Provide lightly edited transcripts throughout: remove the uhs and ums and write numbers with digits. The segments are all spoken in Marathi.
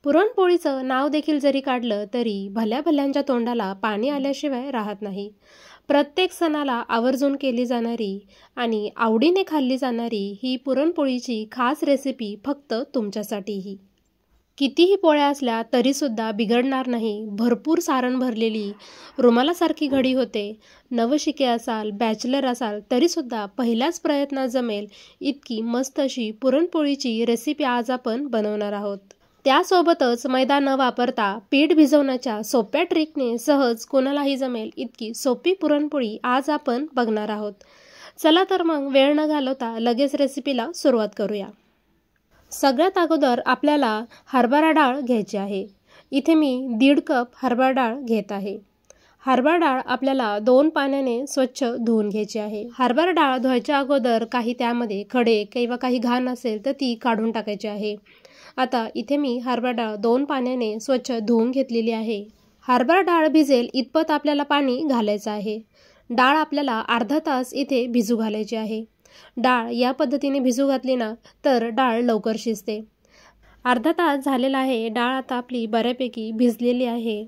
पुरणपोळीचं नाव देखील जरी काढलं तरी भल्या भल्यांच्या तोंडाला पाणी आल्याशिवाय राहत नाही. प्रत्येक सणाला आवर्जून केली जाणारी आणि आवडीने खाल्ली जाणारी ही पुरणपोळीची खास रेसिपी फक्त तुमच्यासाठीही. कितीही पोळ्या असल्या तरीसुद्धा बिघडणार नाही. भरपूर सारण भरलेली रुमालासारखी घडी होते. नवशिके असाल, बॅचलर असाल तरीसुद्धा पहिल्याच प्रयत्नात जमेल इतकी मस्त अशी पुरणपोळीची रेसिपी आज आपण बनवणार आहोत. त्यासोबतच मैदा न वापरता पीठ भिजवण्याच्या सोप्या ट्रिकने सहज कोणालाही जमेल इतकी सोपी पुरणपोळी आज आपण बघणार आहोत. चला तर मग वेळ न घालवता लगेच रेसिपीला सुरुवात करूया. सगळ्यात अगोदर आपल्याला हरभरा डाळ घ्यायची आहे. इथे मी 1.5 कप हरभरा डाळ घेत आहे. हरभरा डाळ आपल्याला 2 पाण्याने स्वच्छ धुवून घ्यायची आहे. हरभरा डाळ धुवायच्या अगोदर काही त्यामध्ये खडे किंवा काही घाण असेल तर ती काढून टाकायची आहे. आता इथे मी हरभरा डाळ 2 पाण्याने स्वच्छ धुवून घेतलेली आहे. हरभरा डाळ भिजेल इतपत आपल्याला पाणी घालायचं आहे. डाळ आपल्याला अर्धा तास इथे भिजू घालायची आहे. डाळ या पद्धतीने भिजू घातली ना तर डाळ लवकर शिजते. अर्धा तास झालेला आहे. डाळ आता आपली बऱ्यापैकी भिजलेली आहे.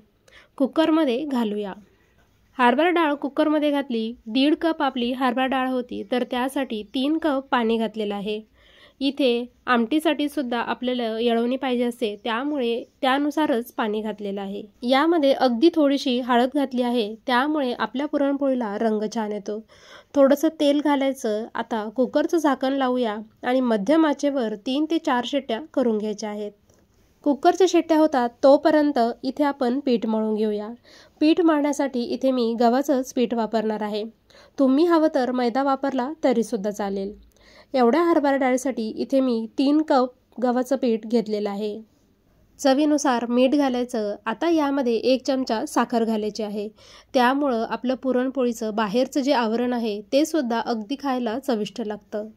कुकरमध्ये घालूया. हरभरा डाळ कुकरमध्ये घातली. 1.5 कप आपली हरभरा डाळ होती तर त्यासाठी 3 कप पाणी घातलेलं आहे. इथे आमटीसाठी सुद्धा आपल्याला येळवणी पाहिजे असते त्यामुळे त्यानुसारच पाणी घातलेलं आहे. यामध्ये अगदी थोडीशी हळद घातली आहे त्यामुळे आपल्या पुरणपोळीला रंग छान येतो. थोडंसं तेल घालायचं. आता कुकरचं झाकण लावूया आणि मध्यम आचेवर 3 ते 4 शिट्ट्या करून घ्यायच्या आहेत. कुकरच्या शिट्ट्या होतात तोपर्यंत इथे आपण पीठ मळून घेऊया. पीठ मळण्यासाठी इथे मी गव्हाचंच पीठ वापरणार आहे. तुम्ही हवं तर मैदा वापरला तरीसुद्धा चालेल. एवढ्या हरभरा डाळीसाठी इथे मी 3 कप गव्हाचं पीठ घेतलेलं आहे. चवीनुसार मीठ घालायचं. आता यामध्ये 1 चमचा साखर घालायची आहे. त्यामुळं आपलं पुरणपोळीचं बाहेरचं जे आवरण आहे ते सुद्धा अगदी खायला चविष्ट लागतं.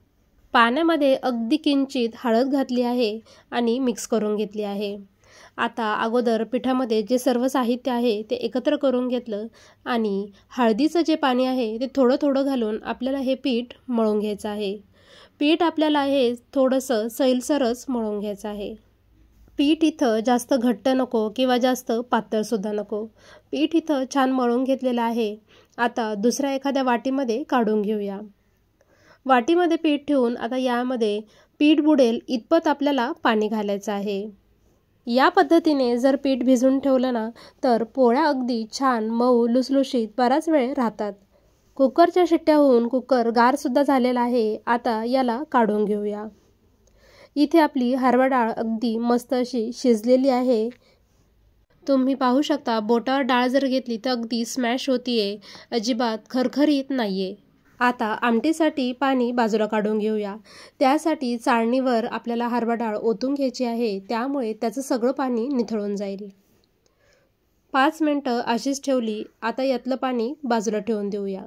पाण्यामध्ये अगदी किंचित हळद घातली आहे आणि मिक्स करून घेतली आहे. आता अगोदर पिठामध्ये जे सर्व साहित्य आहे ते एकत्र करून घेतलं आणि हळदीचं जे पाणी आहे ते थोडं थोडं घालून आपल्याला हे पीठ मळून घ्यायचं आहे. पीठ आपल्याला हे थोडंसं सैलसरच मळून घ्यायचं आहे. पीठ इथं जास्त घट्ट नको किंवा जास्त पातळसुद्धा नको. पीठ इथं छान मळून घेतलेलं आहे. आता दुसऱ्या एखाद्या वाटीमध्ये काढून घेऊया. वाटीमध्ये पीठ ठेवून आता यामध्ये पीठ बुडेल इतपत आपल्याला पाणी घालायचं आहे. या पद्धतीने जर पीठ भिजून ठेवलं ना तर पोळ्या अगदी छान मऊ लुसलुशीत बराच वेळ राहतात. कुकरच्या शिट्ट्या होऊन कुकर गारसुद्धा झालेला आहे. आता याला काढून घेऊया. इथे आपली हरभरा डाळ अगदी मस्त अशी शिजलेली आहे. तुम्ही पाहू शकता बोटावर डाळ जर घेतली तर अगदी स्मॅश होतीये. अजिबात खरखरीत नाहीये. आता आमटीसाठी पाणी बाजूला काढून घेऊया. त्यासाठी चाळणीवर आपल्याला हरभरा डाळ ओतून घ्यायची आहे. त्यामुळे त्याचं सगळं पाणी निथळून जाईल. 5 मिनटं अशीच ठेवली. आता यातलं पाणी बाजूला ठेवून देऊया.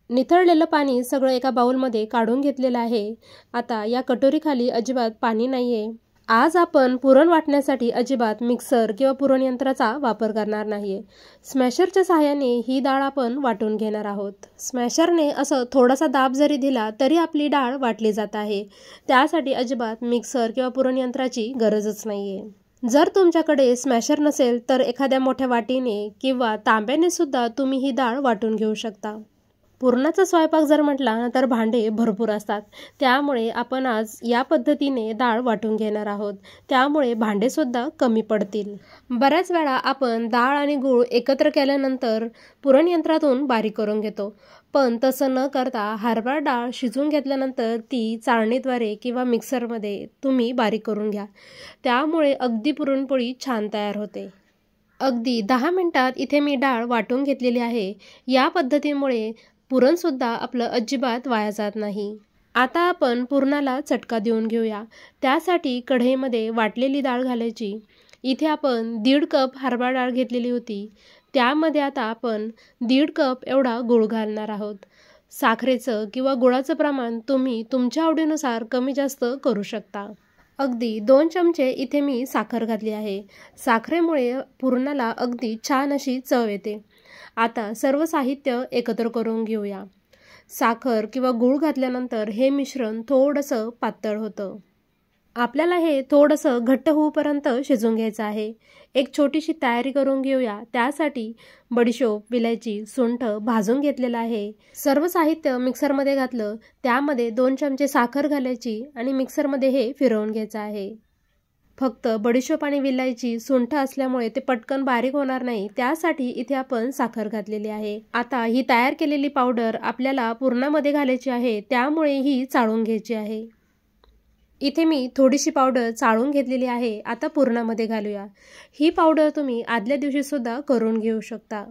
निथळलेलं पाणी सगळं एका बाउलमध्ये काढून घेतलेलं आहे. आता या कटोरीखाली अजिबात पाणी नाहीये. आज आपण पुरण वाटण्यासाठी अजिबात मिक्सर किंवा पुरण यंत्राचा वापर करणार नाहीये. स्मॅशरच्या सहाय्याने ही डाळ आपण वाटून घेणार आहोत. स्मॅशरने असं थोडासा दाब जरी दिला तरी आपली डाळ वाटली जात आहे. त्यासाठी अजिबात मिक्सर किंवा पुरण यंत्राची गरजच नाहीये. जर तुमच्याकडे स्मॅशर नसेल तर एखाद्या मोठ्या वाटीने किंवा तांब्याने सुद्धा तुम्ही ही डाळ वाटून घेऊ शकता. पुरणाचा स्वयंपाक जर म्हटला तर भांडे भरपूर असतात. त्यामुळे आपण आज या पद्धतीने डाळ वाटून घेणार आहोत. त्यामुळे भांडेसुद्धा कमी पडतील. बऱ्याच वेळा आपण डाळ आणि गूळ एकत्र केल्यानंतर पुरण यंत्रातून बारीक करून घेतो. पण तसं न करता हरभरा डाळ शिजवून घेतल्यानंतर ती चाळणीद्वारे किंवा मिक्सरमध्ये तुम्ही बारीक करून घ्या. त्यामुळे अगदी पुरणपोळी छान तयार होते. अगदी 10 मिनिटात इथे मी डाळ वाटून घेतलेली आहे. या पद्धतीमुळे पुरणसुद्धा आपलं अजिबात वाया जात नाही. आता आपण पुरणाला चटका देऊन घेऊया. त्यासाठी कढईमध्ये वाटलेली डाळ घालायची. इथे आपण 1.5 कप हरभरा डाळ घेतलेली होती. त्यामध्ये आता आपण 1.5 कप एवढा गूळ घालणार आहोत. साखरेचं किंवा गुळाचं प्रमाण तुम्ही तुमच्या आवडीनुसार कमी जास्त करू शकता. अगदी 2 चमचे इथे मी साखर घातली आहे. साखरेमुळे पुरणाला अगदी छान अशी चव येते. आता सर्व साहित्य एकत्र करून घेऊया. साखर किंवा गूळ घातल्यानंतर हे मिश्रण थोडंसं पातळ होतं. आपल्याला हे थोडंसं घट्ट होऊपर्यंत शिजवून घ्यायचं आहे। एक छोटीशी तयारी करून घेऊया। त्यासाठी बडीशोप, विलायची, सुंठ भाजून घेतलेलं आहे। सर्व साहित्य मिक्सरमध्ये घातलं, त्यामध्ये 2 चमचे साखर घालायची आणि मिक्सरमध्ये हे फिरवून घ्यायचं आहे। फक्त बडीशोप आणि विलायची, सुंठ असल्यामुळे ते पटकन बारीक होणार नाही, त्यासाठी इथे आपण साखर घातलेली आहे। आता ही तयार केलेली पावडर आपल्याला पुरणामध्ये घालायची आहे, त्यामुळे ही चाळून घ्यायची आहे। इथे मी थोडीशी पावडर चाळून घेतलेली आहे। आता पुरणामध्ये घालूया। ही पावडर तुम्ही आदल्या दिवशी सुद्धा करून घेऊ शकता।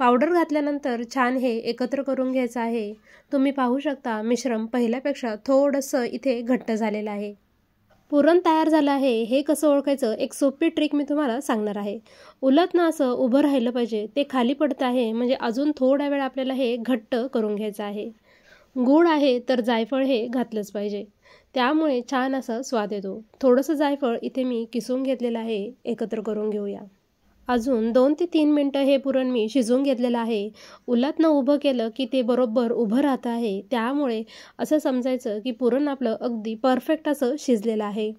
पावडर घातल्यानंतर छान हे एकत्र करून घ्यायचं आहे। तुम्ही पाहू शकता मिश्रण पहिल्यापेक्षा थोडंसं इथे घट्ट झालेलं आहे। पुरण तयार झालं आहे हे कसं ओळखायचं, एक सोपी ट्रिक मी तुम्हाला सांगणार आहे। उलटनं असं उभं राहिलं पाहिजे, ते खाली पडतं आहे म्हणजे अजून थोडा वेळ आपल्याला हे घट्ट करून घ्यायचं आहे। गूळ आहे तर जायफळ हे घातलंच पाहिजे, त्यामुळे छान असा स्वाद येतो। थोडंसं जायफळ इथे मी किसून घेतलेलं आहे, एकत्र करून घेऊया। अजून 2 ते 3 मिनटं हे पुरण मी शिजवून घेतलेलं आहे। उलटनं उभं केलं की ते बरोबर उभं राहतं आहे, त्यामुळे असं समजायचं की पुरण आपलं अगदी परफेक्ट असं शिजलेलं आहे।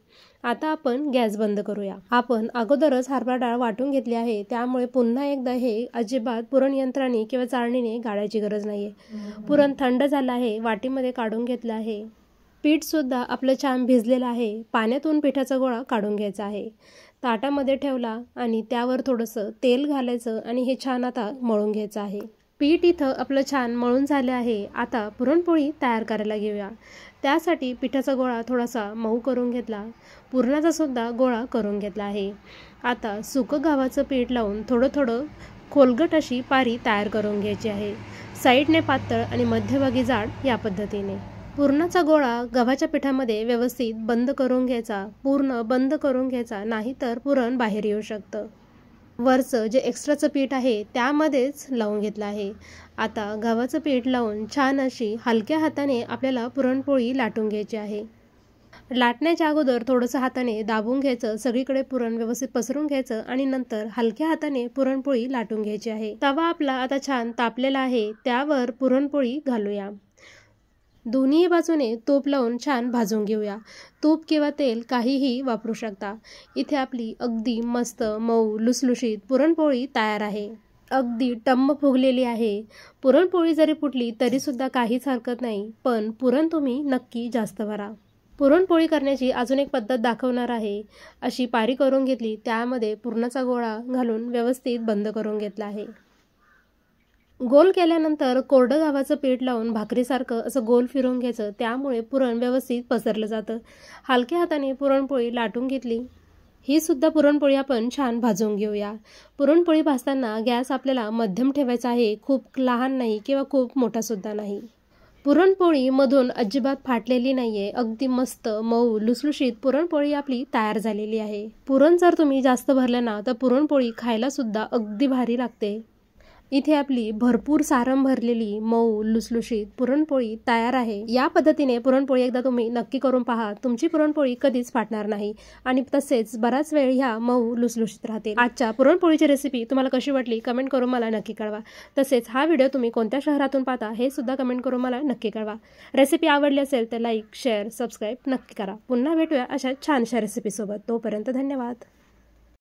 आता आपण गॅस बंद करूया। आपण अगोदरच हरभरा डाळ वाटून घेतली आहे, त्यामुळे पुन्हा एकदा हे अजिबात पुरण यंत्राने किंवा चाळणीने गाळायची गरज नाहीये। पुरण थंड झालं आहे, वाटीमध्ये काढून घेतलं आहे। पीठसुद्धा आपलं छान भिजलेलं आहे। पाण्यातून पिठाचा गोळा काढून घ्यायचा आहे। ताटामध्ये ठेवला आणि त्यावर थोडंसं तेल घालायचं आणि हे छान आता मळून घ्यायचं आहे। पीठ इथं आपलं छान मळून झालं आहे। आता पुरणपोळी तयार करायला घेऊया। त्यासाठी पिठाचा गोळा थोडासा मऊ करून घेतला, पुरणाचा सुद्धा गोळा करून घेतला आहे। आता सुकं गव्हाचं पीठ लावून थोडं थोडं खोलगट अशी पारी तयार करून घ्यायची आहे। साईडने पातळ आणि मध्यभागी जाड या पद्धतीने। पुरणाचा गोळा गव्हाच्या पिठामध्ये व्यवस्थित बंद करून घ्यायचा, पूर्ण बंद करून घ्यायचा, नाहीतर पुरण बाहेर येऊ शकतं। वरचं जे एक्स्ट्राचं पीठ आहे त्यामध्येच लावून घेतलं आहे। आता गव्हाचं पीठ लावून छान अशी हलक्या हाताने आपल्याला पुरणपोळी लाटून घ्यायची आहे। लाटण्याच्या अगोदर थोडंसं हाताने दाबून घ्यायचं, सगळीकडे पुरण व्यवस्थित पसरून घ्यायचं आणि नंतर हलक्या हाताने पुरणपोळी लाटून घ्यायची आहे। तवा आपला आता छान तापलेला आहे, त्यावर पुरणपोळी घालूया। दोन्ही बाजूने तूप लावून छान भाजून घेऊया। तूप किंवा तेल काहीही वापरू शकता। इथे आपली अगदी मस्त मऊ लुसलुशीत पुरणपोळी तयार आहे। अगदी टम्म फुगलेली आहे। पुरणपोळी जरी फुटली तरी सुद्धा काहीच हरकत नाही, पण पुरण तुम्ही नक्की जास्त भरा। पुरणपोळी करण्याची अजून एक पद्धत दाखवणार आहे। अशी पारी करून घेतली, त्यामध्ये पुरणाचा गोळा घालून व्यवस्थित बंद करून घेतला आहे। गोल केल्यानंतर कोरडं गव्हाचं पीठ लावून भाकरीसारखं असं गोल फिरवून घ्यायचं, त्यामुळे पुरण व्यवस्थित पसरलं जातं। हलक्या हाताने पुरणपोळी लाटून घेतली। ही सुद्धा पुरणपोळी आपण छान भाजून घेऊया। पुरणपोळी भाजताना गॅस आपल्याला मध्यम ठेवायचा आहे, खूप लहान नाही किंवा खूप मोठा सुद्धा नाही। पुरणपोळी मधून अजिबात फाटलेली नाहीये, अगदी मस्त मऊ लुसलुशीत पुरणपोळी आपली तयार झालेली आहे। पुरण जर तुम्ही जास्त भरलं ना तर पुरणपोळी खायला सुद्धा अगदी भारी लागते। इथे आपली भरपूर सारण भरलेली मऊ लुसलुशीत पुरणपोळी तयार आहे। या पद्धतीने पुरणपोळी एकदा तुम्ही नक्की करून पहा, तुमची पुरणपोळी कधीच फाटणार नाही आणि तसेच बराच वेळ ह्या मऊ लुसलुशीत राहते। आजच्या पुरणपोळीची रेसिपी तुम्हाला कशी वाटली कमेंट करून मला नक्की कळवा। तसेच हा व्हिडिओ तुम्ही कोणत्या शहरातून पाहता हे सुद्धा कमेंट करून मला नक्की कळवा। रेसिपी आवडली असेल तर लाईक, शेअर, सबस्क्राईब नक्की करा। पुन्हा भेटूया अशा छानशा रेसिपी सोबत। तोपर्यंत धन्यवाद।